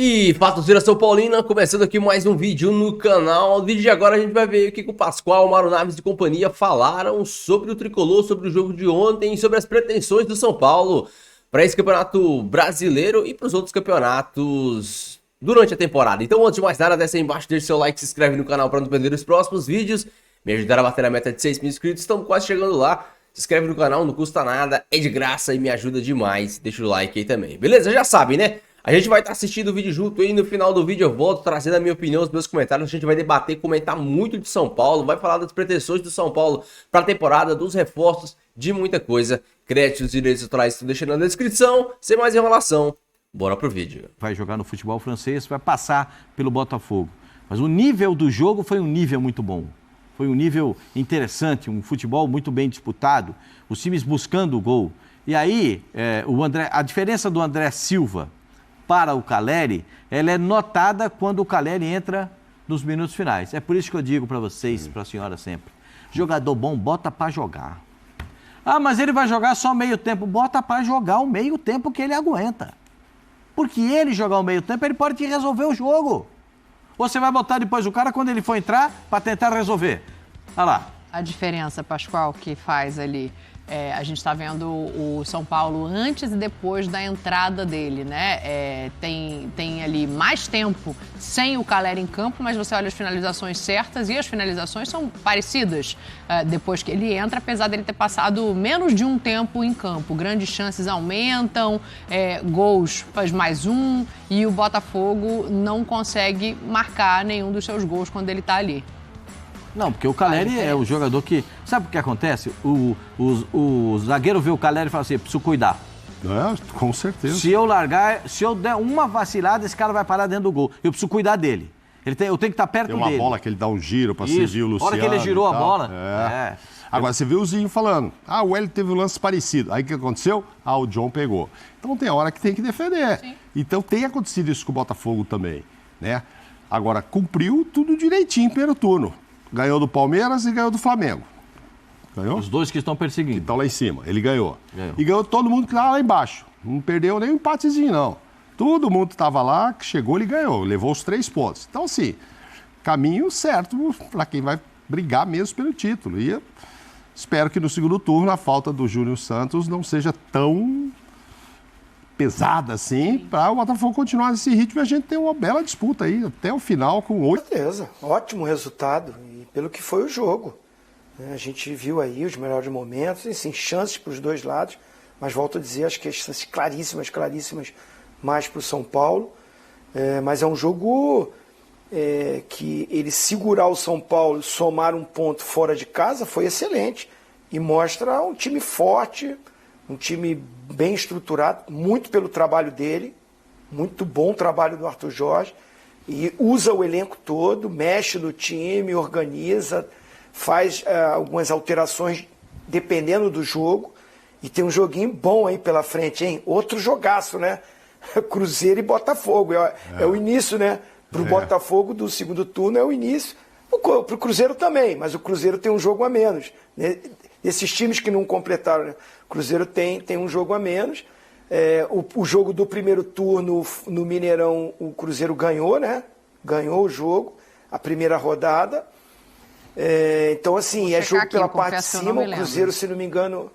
E Fatoeira São Paulina, começando aqui mais um vídeo no canal. No vídeo de agora a gente vai ver o que o Pascoal, o Mauro Naves e companhia falaram sobre o Tricolor, sobre o jogo de ontem e sobre as pretensões do São Paulo para esse campeonato brasileiro e para os outros campeonatos durante a temporada. Então, antes de mais nada, desce aí embaixo, deixa seu like, se inscreve no canal para não perder os próximos vídeos. Me ajudar a bater a meta de 6 mil inscritos, estamos quase chegando lá. Se inscreve no canal, não custa nada, é de graça e me ajuda demais. Deixa o like aí também, beleza? Já sabe, né? A gente vai estar assistindo o vídeo junto aí, no final do vídeo eu volto trazendo a minha opinião, os meus comentários, a gente vai debater, comentar muito de São Paulo, vai falar das pretensões do São Paulo para a temporada, dos reforços, de muita coisa. Créditos e direitos autorais estão deixando na descrição, sem mais enrolação, bora pro vídeo. Vai jogar no futebol francês, vai passar pelo Botafogo, mas o nível do jogo foi um nível muito bom, foi um nível interessante, um futebol muito bem disputado, os times buscando o gol. E aí, a diferença do André Silva para o Caleri, ela é notada quando o Caleri entra nos minutos finais. É por isso que eu digo para vocês, para a senhora sempre, jogador bom, bota para jogar. Ah, mas ele vai jogar só meio tempo. Bota para jogar o meio tempo que ele aguenta. Porque ele jogar o meio tempo, ele pode te resolver o jogo. Ou você vai botar depois o cara quando ele for entrar para tentar resolver. Olha lá. A diferença, Pascoal, que faz ali, a gente está vendo o São Paulo antes e depois da entrada dele, né? Tem ali mais tempo sem o Caleri em campo, mas você olha as finalizações certas e as finalizações são parecidas depois que ele entra, apesar dele ter passado menos de um tempo em campo. Grandes chances aumentam, gols faz mais um e o Botafogo não consegue marcar nenhum dos seus gols quando ele está ali. Não, porque o Caleri é o jogador que... Sabe o que acontece? O zagueiro vê o Caleri e fala assim, preciso cuidar. Com certeza. Se eu largar, se eu der uma vacilada, esse cara vai parar dentro do gol. Eu preciso cuidar dele. Eu tenho que estar perto dele. Tem uma bola que ele dá um giro para seguir o Luciano. A hora que ele girou a bola. Agora, você viu o Zinho falando, o Hélio teve um lance parecido. Aí o que aconteceu? O John pegou. Então tem hora que tem que defender. Sim. Então tem acontecido isso com o Botafogo também, né? Agora, cumpriu tudo direitinho no primeiro turno. Ganhou do Palmeiras e ganhou do Flamengo. Ganhou? Os dois que estão perseguindo. Que estão lá em cima. Ele ganhou. E ganhou todo mundo que estava lá embaixo. Não perdeu nem um empatezinho, não. Todo mundo que estava lá, que chegou, ele ganhou. Levou os 3 pontos. Então, assim, caminho certo para quem vai brigar mesmo pelo título. E eu espero que no segundo turno a falta do Júnior Santos não seja tão pesada assim, para o Botafogo continuar nesse ritmo e a gente ter uma bela disputa aí até o final com 8. Com certeza, ótimo resultado e pelo que foi o jogo. A gente viu aí os melhores momentos, assim, chances para os dois lados, mas volto a dizer, acho que as chances claríssimas mais para o São Paulo. Mas é um jogo que ele segurar o São Paulo, somar um ponto fora de casa, foi excelente. E mostra um time forte, um time bem estruturado, muito pelo trabalho dele, muito bom trabalho do Arthur Jorge, e usa o elenco todo, mexe no time, organiza, faz algumas alterações dependendo do jogo, e tem um joguinho bom aí pela frente, hein? Outro jogaço, né? Cruzeiro e Botafogo, é o início, né? Pro Botafogo do segundo turno é o início, pro Cruzeiro também, mas o Cruzeiro tem um jogo a menos, né? Esses times que não completaram, né? O Cruzeiro tem um jogo a menos. O jogo do primeiro turno no Mineirão, o Cruzeiro ganhou, né? Ganhou o jogo, a primeira rodada. Então, assim, jogo pela parte de cima. O Cruzeiro, se não me engano...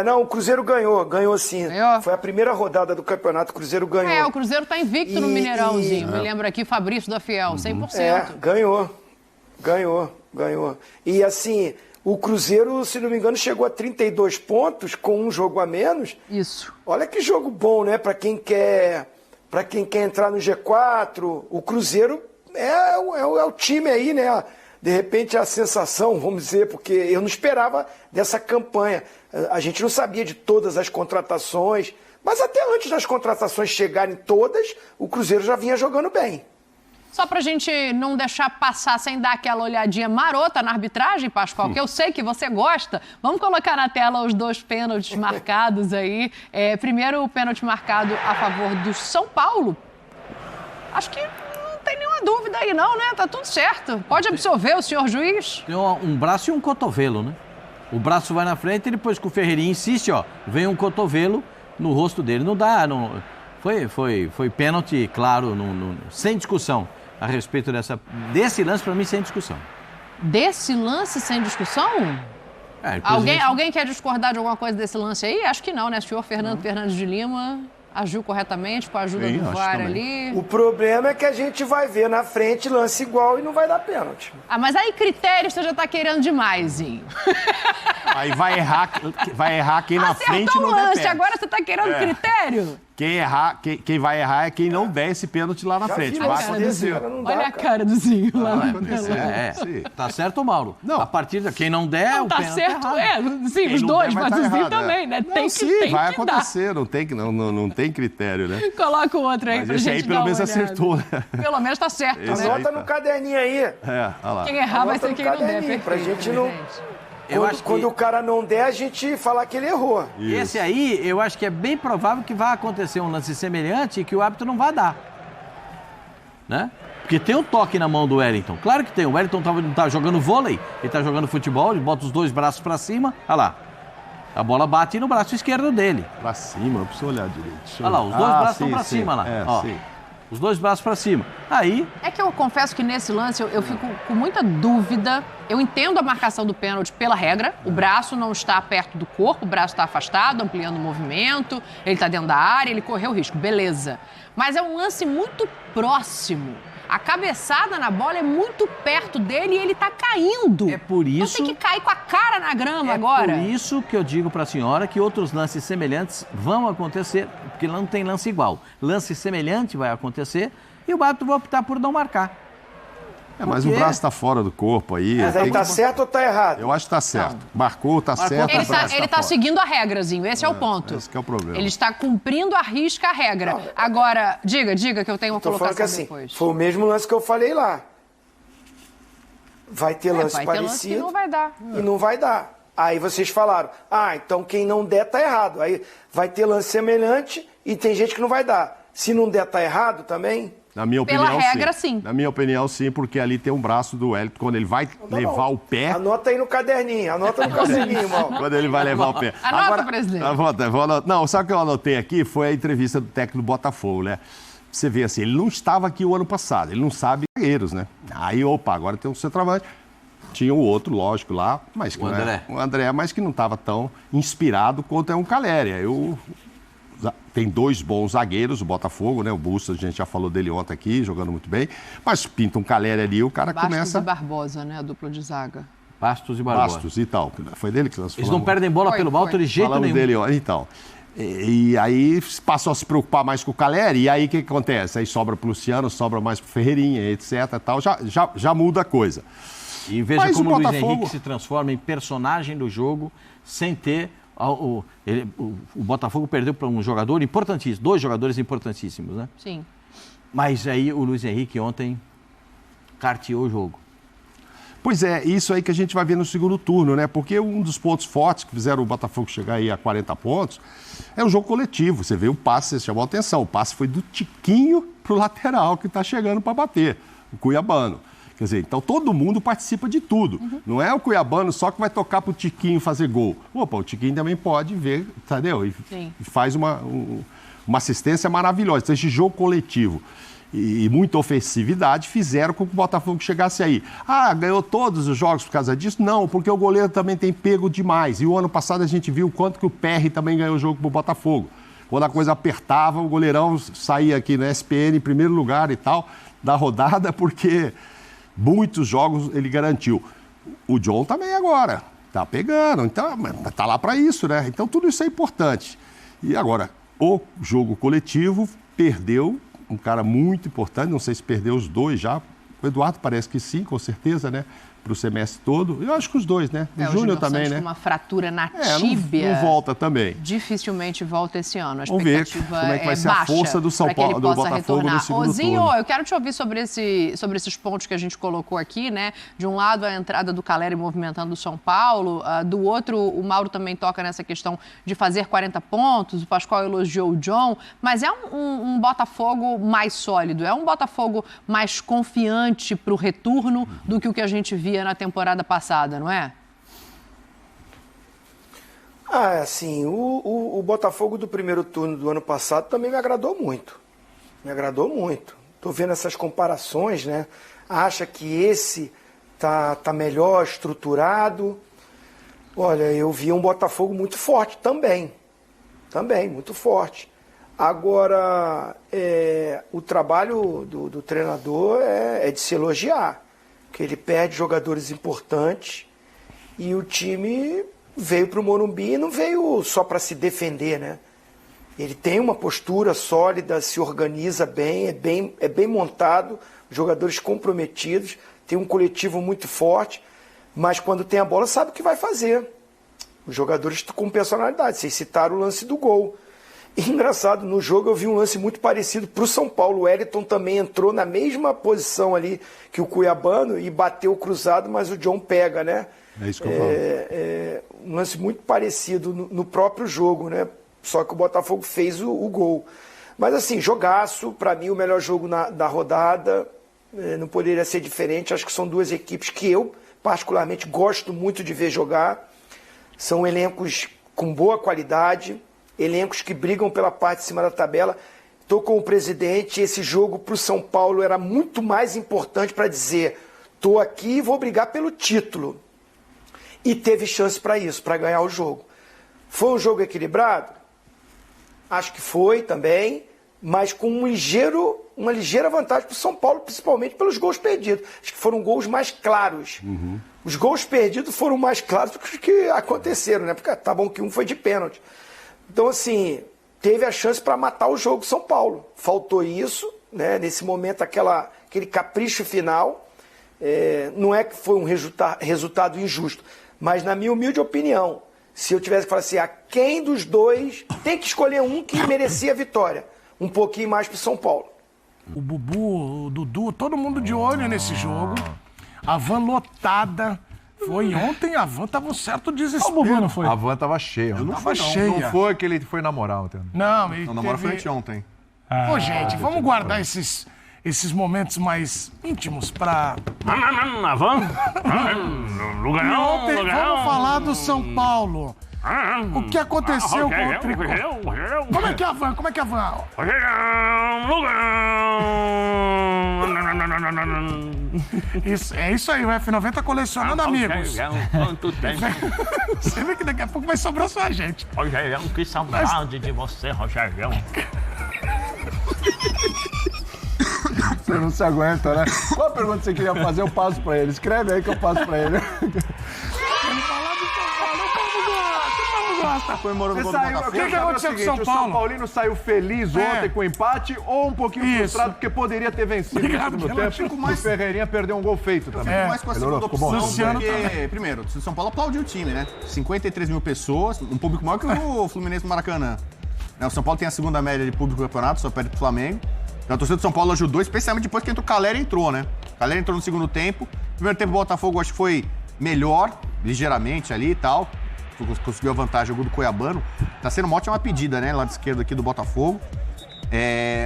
não, o Cruzeiro ganhou sim. Ganhou? Foi a primeira rodada do campeonato, o Cruzeiro ganhou. O Cruzeiro tá invicto no Mineirãozinho. Me lembro aqui, Fabrício da Fiel, 100%. Ganhou. E assim... O Cruzeiro, se não me engano, chegou a 32 pontos com um jogo a menos. Isso. Olha que jogo bom, né? Para quem quer entrar no G4, o Cruzeiro é o time aí, né? De repente a sensação, vamos dizer, porque eu não esperava dessa campanha. A gente não sabia de todas as contratações, mas até antes das contratações chegarem todas, o Cruzeiro já vinha jogando bem. Só pra gente não deixar passar sem dar aquela olhadinha marota na arbitragem, Pascoal, que eu sei que você gosta, vamos colocar na tela os 2 pênaltis marcados aí. Primeiro o pênalti marcado a favor do São Paulo. Acho que não tem nenhuma dúvida aí não, né? Tá tudo certo. Pode absorver o senhor juiz? Tem um braço e um cotovelo, né? O braço vai na frente e depois que o Ferreirinha insiste, vem um cotovelo no rosto dele. Não dá, Foi pênalti, claro, sem discussão a respeito desse lance, para mim, sem discussão. Desse lance sem discussão? Alguém quer discordar de alguma coisa desse lance aí? Acho que não, né? O senhor Fernando Fernandes de Lima agiu corretamente com a ajuda do VAR ali. O problema é que a gente vai ver na frente lance igual e não vai dar pênalti. Mas aí critério você já tá querendo demais, Zinho. Aí vai errar quem na frente não der lance, pênalti. agora você tá querendo critério? Quem vai errar é quem não der esse pênalti lá na frente. Vai acontecer. Olha a cara do Zinho lá Vai no acontecer. Tá certo, Mauro? Não. A partir de quem não der, Não, o tá pênalti certo, errado. sim, os dois, mas o Zinho errado, também, né? Não, Tem vai que acontecer, não tem critério, né? dar. Coloca o outro aí Mas pra esse gente aí dar pelo uma menos olhada. acertou, né? Pelo menos tá certo, Esse né? aí Anota no caderninho aí. Olha lá. Quem errar vai Anota ser no quem não der, caderninho, pra perfeito, gente não- gente. Quando o cara não der, a gente falar que ele errou. Esse aí, eu acho que é bem provável que vai acontecer um lance semelhante e que o árbitro não vai dar. Né? Porque tem um toque na mão do Wellington. Claro que tem. O Wellington não tá jogando vôlei, ele tá jogando futebol, ele bota os dois braços pra cima. Olha lá. A bola bate no braço esquerdo dele. Pra cima, eu preciso olhar direito. Olha lá, os dois braços estão sim, pra sim. cima lá. É, Ó, sim. os dois braços pra cima. Aí, É que eu confesso que nesse lance eu fico com muita dúvida. Eu entendo a marcação do pênalti pela regra. O braço não está perto do corpo, o braço está afastado, ampliando o movimento. Ele está dentro da área, ele correu risco. Beleza. Mas é um lance muito próximo. A cabeçada na bola é muito perto dele e ele tá caindo. É por isso- Então tem que cair com a cara na grama é agora. por isso que eu digo pra senhora que outros lances semelhantes vão acontecer, porque não tem lance igual. Lance semelhante vai acontecer e o árbitro vai optar por não marcar. Mas o Por quê? braço tá fora do corpo aí. Mas aí tem tá que- certo ou tá errado? Eu acho que tá certo. Marcou, tá certo. Ele o braço tá fora. seguindo a regrazinho, esse é o ponto. Esse que é o problema. Ele está cumprindo à risca a regra. Agora, diga que eu tenho uma Tô falando que colocação assim, depois. foi o mesmo lance que eu falei lá. Vai ter lance vai ter lance parecido que não vai dar. e não vai dar. Aí vocês falaram, então quem não der tá errado. Aí vai ter lance semelhante e tem gente que não vai dar. Se não der, tá errado também? Na minha Pela opinião, regra, sim. Na minha opinião, sim, porque ali tem um braço do Wellington. Quando ele vai levar o pé... Anota aí no caderninho, anota no caderninho, irmão. Quando ele vai levar o pé. Anota, presidente. Vou anotar. Não, sabe o que eu anotei aqui? Foi a entrevista do técnico do Botafogo, né? Você vê assim, ele não estava aqui o ano passado, ele não sabe zagueiros, né? Aí, agora tem um centroavante. Tinha o outro, lógico, lá, mas que o André, mas que não estava tão inspirado quanto é um Calleri. Tem dois bons zagueiros, o Botafogo, né? O Bustos, a gente já falou dele ontem aqui, jogando muito bem. Mas pinta um Calleri ali, o cara Bastos começa... e Barbosa, né? A dupla de zaga. Bastos e Barbosa. Bastos e tal. Foi dele que nós Eles falamos. não perdem bola Foi, pelo alto foi. de jeito Falamos nenhum. dele, ó. Então. E aí passou a se preocupar mais com o Calleri, e aí o que acontece? Aí sobra pro Luciano, sobra mais pro Ferreirinha, etc. Tal, já muda a coisa. E veja Mas como o o Luiz Botafogo- Henrique se transforma em personagem do jogo sem ter... O Botafogo perdeu para um jogador importantíssimo, dois jogadores importantíssimos, né? Sim. Mas aí o Luiz Henrique ontem carteou o jogo. Pois é, isso aí que a gente vai ver no segundo turno, né? Porque um dos pontos fortes que fizeram o Botafogo chegar aí a 40 pontos é o jogo coletivo. Você vê o passe, você chamou a atenção. O passe foi do Tiquinho pro lateral que tá chegando para bater, o Cuiabano. Quer dizer, então todo mundo participa de tudo. Não é o Cuiabano só que vai tocar pro Tiquinho fazer gol. Opa, o Tiquinho também pode ver, entendeu? E faz uma assistência maravilhosa. Então, esse jogo coletivo e muita ofensividade fizeram com que o Botafogo chegasse aí. Ganhou todos os jogos por causa disso? Não, porque o goleiro também tem pego demais. E o ano passado a gente viu o quanto que o PR também ganhou o jogo pro Botafogo. Quando a coisa apertava, o goleirão saía aqui na SPN em primeiro lugar e tal, da rodada, porque muitos jogos ele garantiu. O John também agora, tá pegando, então tá lá para isso, né? Então tudo isso é importante. E agora, o jogo coletivo perdeu um cara muito importante, não sei se perdeu os dois já, o Eduardo parece que sim, com certeza, né? Para o semestre todo. Eu acho que os dois, né? O Júnior também, né? Com uma fratura na Não tíbia. volta também. Dificilmente volta esse ano. A Vamos ver expectativa como é que vai ser baixa a força do São para que ele Paulo, do possa Botafogo retornar. no segundo Zinho, turno. eu quero te ouvir sobre esses pontos que a gente colocou aqui, né? De um lado, a entrada do Calleri movimentando o São Paulo. Do outro, o Mauro também toca nessa questão de fazer 40 pontos. O Pascoal elogiou o John. Mas é um Botafogo mais sólido. É um Botafogo mais confiante para o retorno do que o que a gente via na temporada passada, não é? Assim, o Botafogo do primeiro turno do ano passado também me agradou muito. Me agradou muito. Tô vendo essas comparações, né? Acha que esse tá melhor estruturado. Olha, eu vi um Botafogo muito forte também. Também, muito forte. Agora, o trabalho do treinador é de se elogiar. Porque ele perde jogadores importantes e o time veio para o Morumbi e não veio só para se defender, né? Ele tem uma postura sólida, se organiza bem, é bem montado, jogadores comprometidos, tem um coletivo muito forte, mas quando tem a bola sabe o que vai fazer. Os jogadores com personalidade, vocês citaram o lance do gol. E, engraçado, no jogo eu vi um lance muito parecido para o São Paulo. O Wellington também entrou na mesma posição ali que o Cuiabano e bateu cruzado, mas o John pega, né? É isso que eu falo. Um lance muito parecido no próprio jogo, né? Só que o Botafogo fez o gol. Mas assim, jogaço, para mim o melhor jogo da rodada, não poderia ser diferente. Acho que são duas equipes que eu particularmente gosto muito de ver jogar. São elencos com boa qualidade, elencos que brigam pela parte de cima da tabela. Estou com o presidente, esse jogo para o São Paulo era muito mais importante para dizer, estou aqui e vou brigar pelo título. E teve chance para isso, para ganhar o jogo. Foi um jogo equilibrado? Acho que foi também, mas com uma ligeira vantagem para o São Paulo, principalmente pelos gols perdidos. Acho que foram gols mais claros. Os gols perdidos foram mais claros do que os que aconteceram, né? Porque tá bom que um foi de pênalti. Então, assim, teve a chance para matar o jogo São Paulo. Faltou isso, né? Nesse momento, aquele capricho final. Não é que foi um resultado injusto, mas na minha humilde opinião, se eu tivesse que falar assim, a quem dos dois tem que escolher um que merecia a vitória? Um pouquinho mais pro São Paulo. O Bubu, o Dudu, todo mundo de olho nesse jogo. A van lotada. Foi ontem, a van tava um certo desespero. O Bubu não foi? A van tava cheia. Eu não fui, não. Não foi que ele foi na moral, entendeu? Não, ele na moral foi anteontem. Ô, gente, vamos guardar esses momentos mais íntimos pra... Na van? Ontem, vamos falar do São Paulo. O que aconteceu com o Tricolor? Como é que é a van? Como é que é a van? É isso aí, o F90 colecionando amigos. Você vê que daqui a pouco vai sobrar só a gente. Rogério, que saudade de você, Rogério. Você não se aguenta, né? Qual a pergunta que você queria fazer? Eu passo pra ele. Escreve aí que eu passo pra ele. Comemorando o gol do Botafogo. O que aconteceu com o São Paulo? O São Paulino saiu feliz ontem com o empate ou um pouquinho frustrado porque poderia ter vencido no segundo tempo. O Ferreirinha perdeu um gol feito também. Mais com a segunda opção, porque, primeiro, o São Paulo aplaudiu o time, né? 53 mil pessoas, um público maior que o Fluminense no Maracanã. O São Paulo tem a segunda média de público do campeonato, só perde pro Flamengo. Então a torcida do São Paulo ajudou, especialmente depois que o Calera entrou, né? O Calera entrou no segundo tempo. Primeiro tempo o Botafogo acho que foi melhor, ligeiramente ali e tal. Conseguiu a vantagem, o gol do Cuiabano. Tá sendo uma ótima pedida, né? Lado esquerdo aqui do Botafogo.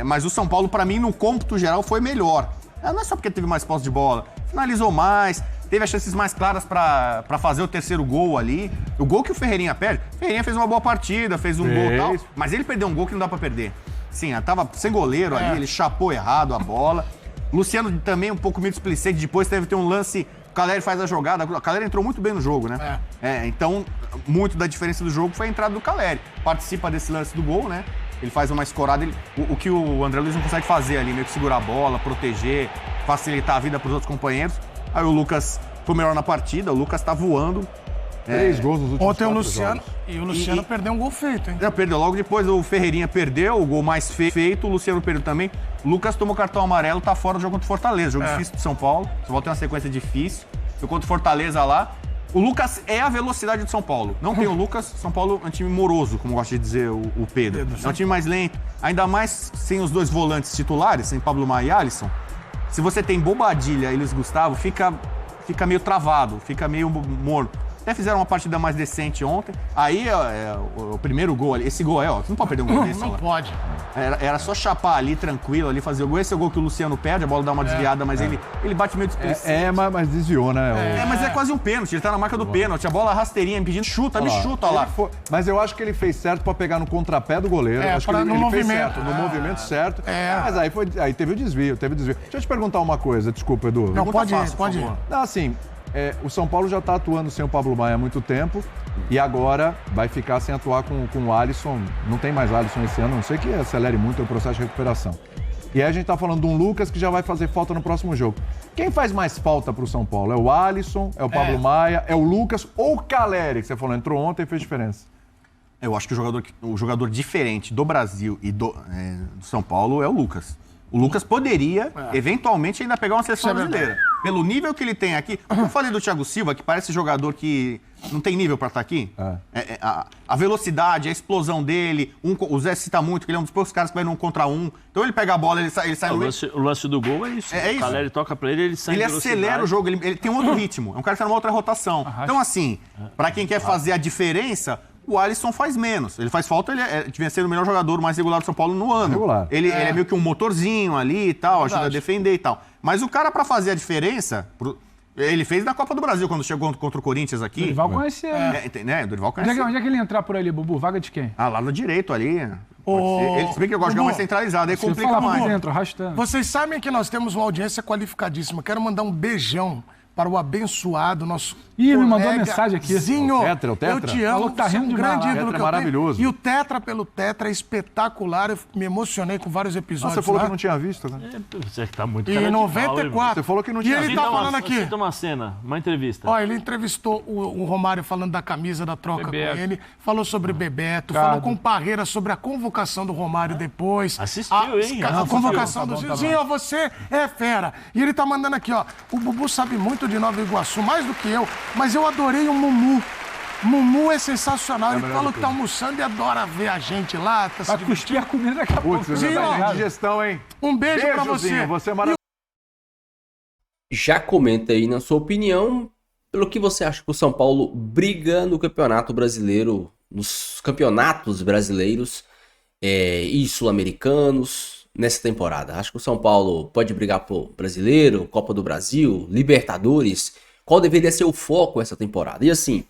Mas o São Paulo, pra mim, no cômputo geral, foi melhor. Não é só porque teve mais posse de bola. Finalizou mais, teve as chances mais claras pra fazer o terceiro gol ali. O gol que o Ferreirinha perde, o Ferreirinha fez uma boa partida, fez um gol e tal, mas ele perdeu um gol que não dá pra perder. Sim, tava sem goleiro ali, ele chapou errado a bola. Luciano também um pouco meio displicente, depois teve um lance... O Calera faz a jogada, o Calera entrou muito bem no jogo, né? Então, muito da diferença do jogo foi a entrada do Calera. Participa desse lance do gol, né? Ele faz uma escorada, o que o André Luiz não consegue fazer ali, meio que segurar a bola, proteger, facilitar a vida para os outros companheiros. Aí o Lucas foi melhor na partida, o Lucas tá voando. 3 gols nos últimos 4 jogos. E o Luciano perdeu um gol feito, hein? Perdeu. Logo depois o Ferreirinha perdeu, o gol mais feito, o Luciano perdeu também. O Lucas tomou cartão amarelo, tá fora do jogo contra o Fortaleza. Jogo difícil do São Paulo. São Paulo tem uma sequência difícil. Foi contra o Fortaleza lá. O Lucas é a velocidade do São Paulo. Não tem o Lucas, São Paulo é um time moroso, como gosta de dizer o Pedro. É um time mais lento. Ainda mais sem os dois volantes titulares, sem Pablo Maia e Alisson. Se você tem Bobadilha e Luiz Gustavo, fica meio travado, fica meio morno. Até fizeram uma partida mais decente ontem. Aí, o primeiro gol ali, esse gol aí, ó, você não pode perder um gol desse. Não pode. Era só chapar ali, tranquilo, ali, fazer o gol. Esse é o gol que o Luciano perde, a bola dá uma desviada, mas ele bate meio despreciso. Mas desviou, né? Mas é quase um pênalti, ele tá na marca do pênalti. A bola rasteirinha, impedindo, chuta, me chuta lá. Mas eu acho que ele fez certo pra pegar no contrapé do goleiro. Acho que ele fez certo, no movimento certo. Mas aí teve o desvio, Deixa eu te perguntar uma coisa, desculpa, Edu. Não, pode ir. Não, assim, o São Paulo já tá atuando sem o Pablo Maia há muito tempo e agora vai ficar sem atuar com o Alisson. Não tem mais Alisson esse ano, a não sei que acelere muito o processo de recuperação. E aí a gente tá falando de um Lucas que já vai fazer falta no próximo jogo. Quem faz mais falta pro São Paulo? É o Alisson, é o Pablo Maia, é o Lucas ou o Caleri, que você falou, entrou ontem e fez diferença? Eu acho que o jogador diferente do Brasil e do São Paulo é o Lucas. O Lucas poderia, eventualmente, ainda pegar uma seleção brasileira. Pelo nível que ele tem aqui. Eu falei do Thiago Silva, que parece jogador que não tem nível pra estar aqui. A velocidade, a explosão dele. O Zé cita muito, que ele é um dos poucos caras que vai num contra um. Então ele pega a bola, ele sai no meio. O lance do gol é isso. O Caleri toca pra ele sai ele acelera o jogo, ele tem um outro ritmo. É um cara que tá numa outra rotação. Então, assim, pra quem quer fazer a diferença, o Alisson faz menos. Ele faz falta, ele devia ser o melhor jogador mais regular do São Paulo no ano. Regular. Ele é meio que um motorzinho ali e tal, ajuda a defender e tal. Mas o cara, pra fazer a diferença, ele fez na Copa do Brasil, quando chegou contra o Corinthians aqui. Dorival conhece né? O Dorival conhece. Onde é que ele entrar por ali, Bubu? Vaga de quem? Lá no direito ali. Ele se bem que eu gosto de jogar mais centralizado, aí complica mais. Dentro, arrastando. Vocês sabem que nós temos uma audiência qualificadíssima. Quero mandar um beijão para o abençoado, nosso me mandou uma mensagem aqui. Zinho, o Tetra. Eu te amo, falou que tá rindo um grande ídolo que eu maravilhoso. tenho. E o Tetra pelo Tetra é espetacular. Eu me emocionei com vários episódios. Você falou que não tinha visto, né? Você que tá muito E em 94. Você falou que não E tinha ele visto. tá falando aqui. Cita uma cena, uma entrevista. Ó, ele entrevistou o Romário falando da camisa da troca Bebeto. com ele, falou sobre Bebeto, falou com o Parreira sobre a convocação do Romário depois. Assistiu, hein? A convocação do Zinho, você é fera. E ele tá mandando aqui, ó. O Bubu sabe muito de Nova Iguaçu, mais do que eu, mas eu adorei o Mumu. Mumu é sensacional. Ele falou que tá almoçando e adora ver a gente lá. Tá Vai cuspir a comida daqui a pouco. Putz, digestão, hein? Um beijo pra você. Zinho, você é maravilhoso. Já comenta aí na sua opinião, pelo que você acha que o São Paulo briga no Campeonato Brasileiro, nos campeonatos brasileiros e sul-americanos nessa temporada. Acho que o São Paulo pode brigar por Brasileiro, Copa do Brasil, Libertadores. Qual deveria ser o foco essa temporada? E assim,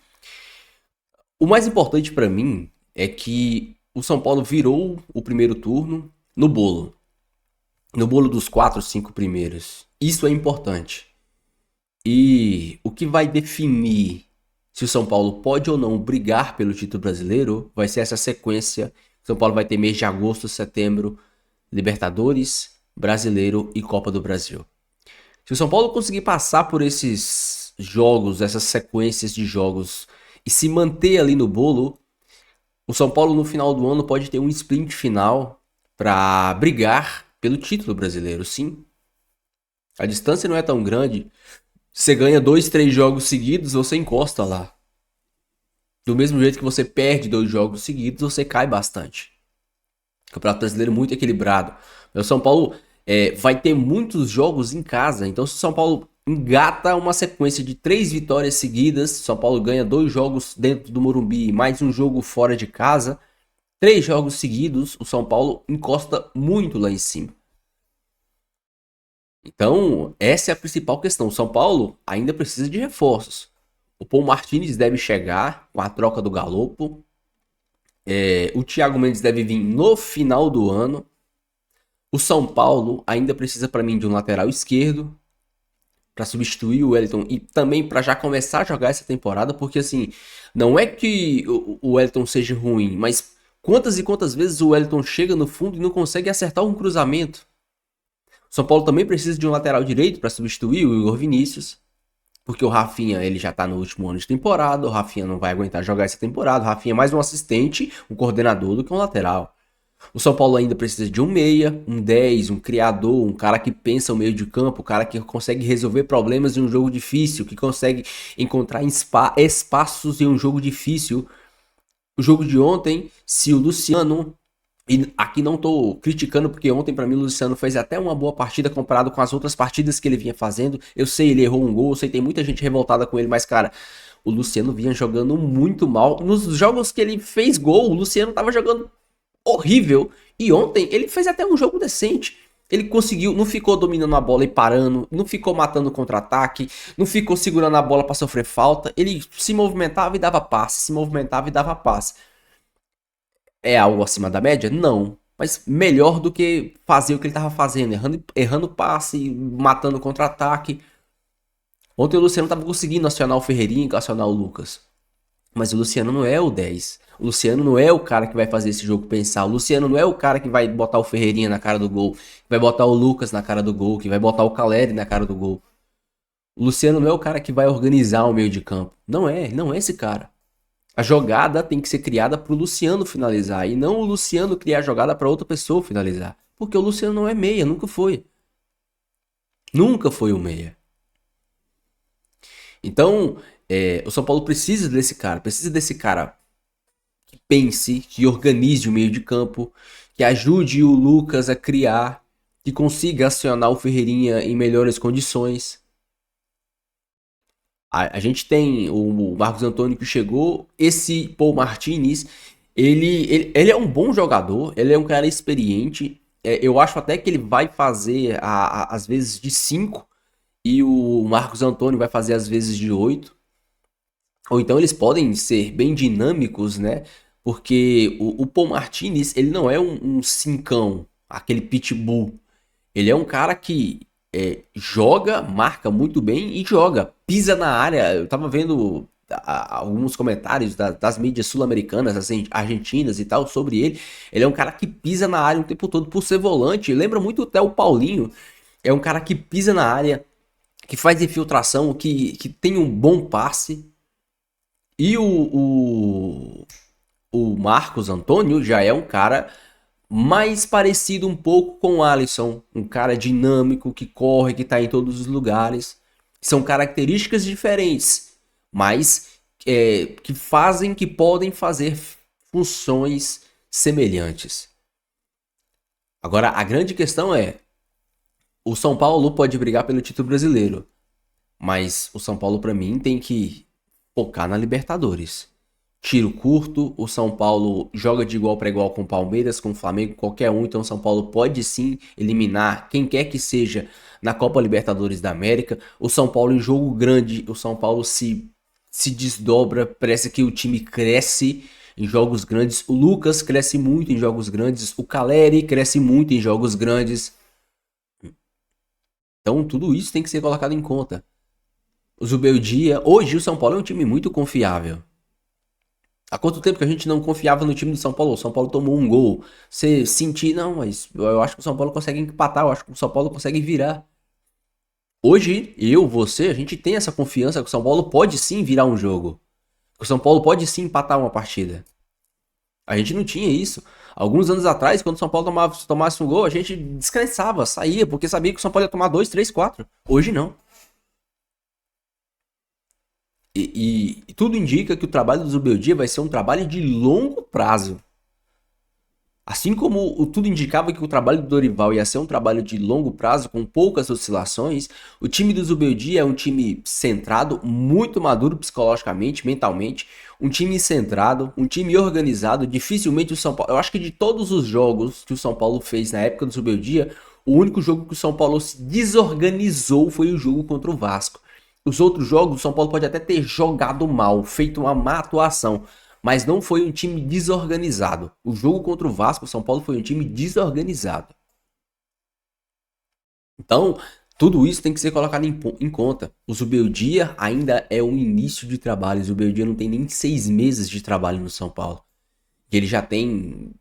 o mais importante pra mim é que o São Paulo virou o primeiro turno no bolo. No bolo dos 4, 5 primeiros. Isso é importante. E o que vai definir se o São Paulo pode ou não brigar pelo título brasileiro vai ser essa sequência. O São Paulo vai ter mês de agosto, setembro, Libertadores, Brasileiro e Copa do Brasil. Se o São Paulo conseguir passar por esses jogos, essas sequências de jogos e se manter ali no bolo, o São Paulo no final do ano pode ter um sprint final para brigar pelo título brasileiro, sim. A distância não é tão grande. Você ganha 2, 3 jogos seguidos, você encosta lá. Do mesmo jeito que você perde 2 jogos seguidos, você cai bastante. O Campeonato Brasileiro é muito equilibrado. O São Paulo vai ter muitos jogos em casa. Então, se o São Paulo engata uma sequência de 3 vitórias seguidas, São Paulo ganha 2 jogos dentro do Morumbi, mais um jogo fora de casa, 3 jogos seguidos, o São Paulo encosta muito lá em cima. Então, essa é a principal questão. O São Paulo ainda precisa de reforços. O Paul Martínez deve chegar com a troca do Galopo. O Thiago Mendes deve vir no final do ano. O São Paulo ainda precisa, para mim, de um lateral esquerdo para substituir o Wellington e também para já começar a jogar essa temporada, porque assim, não é que o Wellington seja ruim, mas quantas e quantas vezes o Wellington chega no fundo e não consegue acertar um cruzamento. O São Paulo também precisa de um lateral direito para substituir o Igor Vinícius, porque o Rafinha ele já está no último ano de temporada, o Rafinha não vai aguentar jogar essa temporada, o Rafinha é mais um assistente, um coordenador do que um lateral. O São Paulo ainda precisa de um meia, um 10, um criador, um cara que pensa o meio de campo, um cara que consegue resolver problemas em um jogo difícil, que consegue encontrar espaços em um jogo difícil. O jogo de ontem, se o Luciano, e aqui não tô criticando porque ontem para mim o Luciano fez até uma boa partida comparado com as outras partidas que ele vinha fazendo. Eu sei, ele errou um gol, eu sei, tem muita gente revoltada com ele, mas cara, o Luciano vinha jogando muito mal. Nos jogos que ele fez gol, o Luciano tava jogando horrível. E ontem ele fez até um jogo decente. Ele conseguiu, não ficou dominando a bola e parando, não ficou matando contra-ataque, não ficou segurando a bola para sofrer falta. Ele se movimentava e dava passe, se movimentava e dava passe. É algo acima da média? Não. Mas melhor do que fazer o que ele estava fazendo, errando passe, matando contra-ataque. Ontem o Luciano estava conseguindo acionar o Ferreirinha e acionar o Lucas. Mas o Luciano não é o 10. O Luciano não é o cara que vai fazer esse jogo pensar. O Luciano não é o cara que vai botar o Ferreirinha na cara do gol, que vai botar o Lucas na cara do gol, que vai botar o Caleri na cara do gol. O Luciano não é o cara que vai organizar o meio de campo. Não é esse cara. A jogada tem que ser criada para o Luciano finalizar e não o Luciano criar a jogada para outra pessoa finalizar. Porque o Luciano não é meia, nunca foi. Nunca foi o meia. Então, o São Paulo precisa desse cara que pense, que organize o meio de campo, que ajude o Lucas a criar, que consiga acionar o Ferreirinha em melhores condições. A gente tem o Marcos Antônio que chegou, esse Paul Martinez, ele é um bom jogador, ele é um cara experiente, eu acho até que ele vai fazer às vezes de 5 e o Marcos Antônio vai fazer às vezes de 8. Ou então eles podem ser bem dinâmicos, né? Porque o Paul Martinez, ele não é um cincão, aquele pitbull. Ele é um cara que joga, marca muito bem e joga. Pisa na área. Eu tava vendo alguns comentários das mídias sul-americanas, assim, argentinas e tal, sobre ele. Ele é um cara que pisa na área o tempo todo por ser volante. Lembra muito até o Paulinho. É um cara que pisa na área, que faz infiltração, que tem um bom passe. E o Marcos Antônio já é um cara mais parecido um pouco com o Alisson. Um cara dinâmico, que corre, que está em todos os lugares. São características diferentes, mas que podem fazer funções semelhantes. Agora, a grande questão é, o São Paulo pode brigar pelo título brasileiro, mas o São Paulo, para mim, tem que focar na Libertadores. Tiro curto, o São Paulo joga de igual para igual com o Palmeiras, com o Flamengo, qualquer um, então o São Paulo pode sim eliminar quem quer que seja na Copa Libertadores da América. O São Paulo em jogo grande, o São Paulo se desdobra, parece que o time cresce em jogos grandes, o Lucas cresce muito em jogos grandes, o Caleri cresce muito em jogos grandes. Então tudo isso tem que ser colocado em conta. O Zubeldia, hoje o São Paulo é um time muito confiável. Há quanto tempo que a gente não confiava no time do São Paulo? O São Paulo tomou um gol. Você sentir, não, mas eu acho que o São Paulo consegue empatar, eu acho que o São Paulo consegue virar. Hoje, você, a gente tem essa confiança que o São Paulo pode sim virar um jogo. Que o São Paulo pode sim empatar uma partida. A gente não tinha isso. Alguns anos atrás, quando o São Paulo tomasse um gol, a gente descansava, saía, porque sabia que o São Paulo ia tomar 2, 3, 4. Hoje não. E tudo indica que o trabalho do Zubeldia vai ser um trabalho de longo prazo. Assim como tudo indicava que o trabalho do Dorival ia ser um trabalho de longo prazo, com poucas oscilações, o time do Zubeldia é um time centrado, muito maduro psicologicamente, mentalmente, um time centrado, um time organizado. Dificilmente o São Paulo... Eu acho que de todos os jogos que o São Paulo fez na época do Zubeldia, o único jogo que o São Paulo se desorganizou foi o jogo contra o Vasco. Os outros jogos, o São Paulo pode até ter jogado mal, feito uma má atuação, mas não foi um time desorganizado. O jogo contra o Vasco, o São Paulo foi um time desorganizado. Então, tudo isso tem que ser colocado em conta. O Zubeldia ainda é um início de trabalho. O Zubeldia não tem nem 6 meses de trabalho no São Paulo. E ele já tem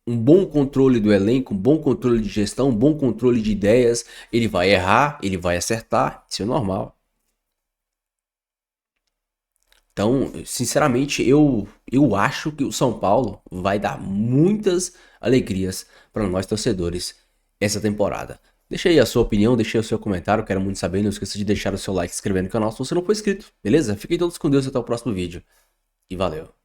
um bom controle do elenco, um bom controle de gestão, um bom controle de ideias. Ele vai errar, ele vai acertar, isso é normal. Então, sinceramente, eu acho que o São Paulo vai dar muitas alegrias para nós torcedores essa temporada. Deixa aí a sua opinião, deixa aí o seu comentário, quero muito saber. Não esqueça de deixar o seu like e se inscrever no canal se você não for inscrito, beleza? Fiquem todos com Deus e até o próximo vídeo. E valeu!